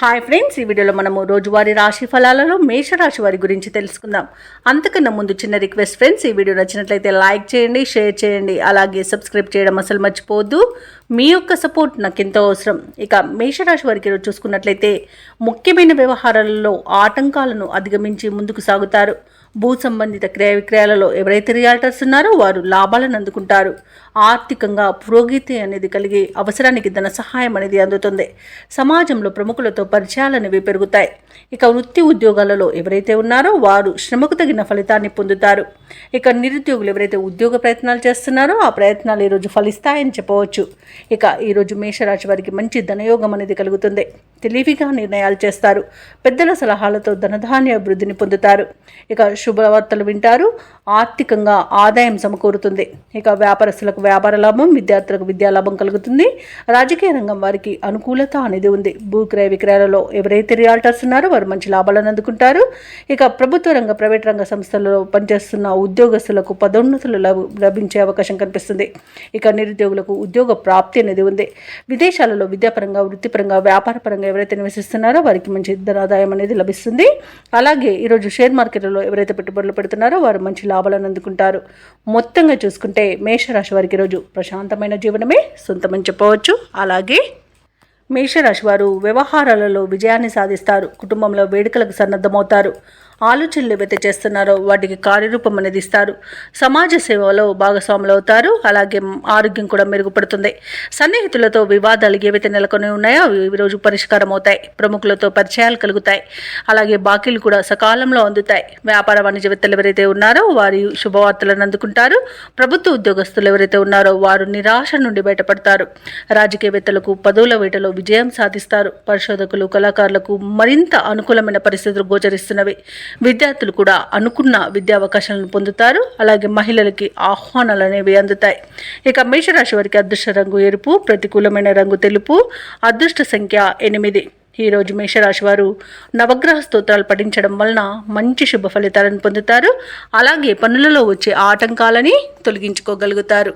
Hi friends, ఈ వీడియోలో మనము రోజువారీ రాశి ఫలాలలో మేషరాశి వారి గురించి తెలుసుకుందాం. అంతకన్నా ముందు చిన్న రిక్వెస్ట్ ఫ్రెండ్స్, ఈ వీడియో నచ్చినట్లయితే లైక్ చేయండి, షేర్ చేయండి, అలాగే సబ్స్క్రైబ్ చేయడం అసలు మర్చిపోవద్దు. మీ యొక్క సపోర్ట్ నాకు ఎంతో అవసరం. ఇక మేషరాశి వారికి ఈరోజు చూసుకున్నట్లయితే ముఖ్యమైన వ్యవహారాలలో ఆటంకాలను అధిగమించి ముందుకు సాగుతారు. భూ సంబంధిత క్రయ విక్రయాలలో ఎవరైతే రియాల్టర్స్ ఉన్నారో వారు లాభాలను అందుకుంటారు. ఆర్థికంగా పురోగతి అనేది కలిగి అవసరానికి ధన సహాయం అనేది అందుతుంది. సమాజంలో ప్రముఖులతో పరిచయాలు అనేవి పెరుగుతాయి. ఇక వృత్తి ఉద్యోగాలలో ఎవరైతే ఉన్నారో వారు శ్రమకు తగిన ఫలితాన్ని పొందుతారు. ఇక నిరుద్యోగులు ఎవరైతే ఉద్యోగ ప్రయత్నాలు చేస్తున్నారో ఆ ప్రయత్నాలు ఈరోజు ఫలిస్తాయని చెప్పవచ్చు. ఇక ఈరోజు మేషరాశి వారికి మంచి ధనయోగం అనేది కలుగుతుంది. తెలివిగా నిర్ణయాలు చేస్తారు. పెద్దల సలహాలతో ధనధాన్య అభివృద్ధిని పొందుతారు. ఇక శుభవార్తలు వింటారు. ఆర్థికంగా ఆదాయం సమకూరుతుంది. ఇక వ్యాపారస్తులకు వ్యాపార లాభం, విద్యార్థులకు విద్యా లాభం కలుగుతుంది. రాజకీయ రంగం వారికి అనుకూలత అనేది ఉంది. భూ క్రయ విక్రయాలలో ఎవరైతే రియాల్టర్స్ ఉన్నారో వారు మంచి లాభాలను అందుకుంటారు. ఇక ప్రభుత్వ రంగ, ప్రైవేట్ రంగ సంస్థలలో పనిచేస్తున్న ఉద్యోగస్తులకు పదోన్నతులు లభించే అవకాశం కనిపిస్తుంది. ఇక నిరుద్యోగులకు ఉద్యోగ ప్రాప్తి అనేది ఉంది. విదేశాలలో విద్యాపరంగా, వృత్తిపరంగా, వ్యాపారపరంగా ఎవరైతే నివసిస్తున్నారో వారికి మంచి ధనాదాయం అనేది లభిస్తుంది. అలాగే ఈరోజు షేర్ మార్కెట్లలో ఎవరైతే పెట్టుబడులు పెడుతున్నారో వారు మంచి లాభాలను అందుకుంటారు. మొత్తంగా చూసుకుంటే మేషరాశి వారికి ఈరోజు ప్రశాంతమైన జీవనమే సొంతమని చెప్పవచ్చు. అలాగే మేషరాశి వారు వ్యవహారాలలో విజయాన్ని సాధిస్తారు. కుటుంబంలో వేడుకలకు సన్నద్ధమవుతారు. ఆలోచనలు ఏవైతే చేస్తున్నారో వాటికి కార్యరూపం అనేది ఇస్తారు. సమాజ సేవలో భాగస్వాములు అవుతారు. అలాగే ఆరోగ్యం కూడా మెరుగుపడుతుంది. సన్నిహితులతో వివాదాలు ఏవైతే నెలకొని ఉన్నాయో అవి ఈరోజు పరిష్కారం అవుతాయి. ప్రముఖులతో పరిచయాలు కలుగుతాయి. అలాగే బాకీలు కూడా సకాలంలో అందుతాయి. వ్యాపార వాణిజ్యవేత్తలు ఎవరైతే ఉన్నారో వారి శుభవార్తలను అందుకుంటారు. ప్రభుత్వ ఉద్యోగస్తులు ఎవరైతే ఉన్నారో వారు నిరాశ నుండి బయటపడతారు. రాజకీయవేత్తలకు పదవుల వేటలో విజయం సాధిస్తారు. పరిశోధకులు, కళాకారులకు మరింత అనుకూలమైన పరిస్థితులు గోచరిస్తున్నవి. విద్యార్థులు కూడా అనుకున్న విద్యా అవకాశాలను పొందుతారు. అలాగే మహిళలకి ఆహ్వానాలు అనేవి అందుతాయి. ఇక మేషరాశి వారికి అదృష్ట రంగు ఎరుపు, ప్రతికూలమైన రంగు తెలుపు, అదృష్ట సంఖ్య 8. ఈరోజు మేషరాశి వారు నవగ్రహ స్తోత్రాలు పఠించడం వలన మంచి శుభ ఫలితాలను పొందుతారు. అలాగే పనులలో వచ్చే ఆటంకాలని తొలగించుకోగలుగుతారు.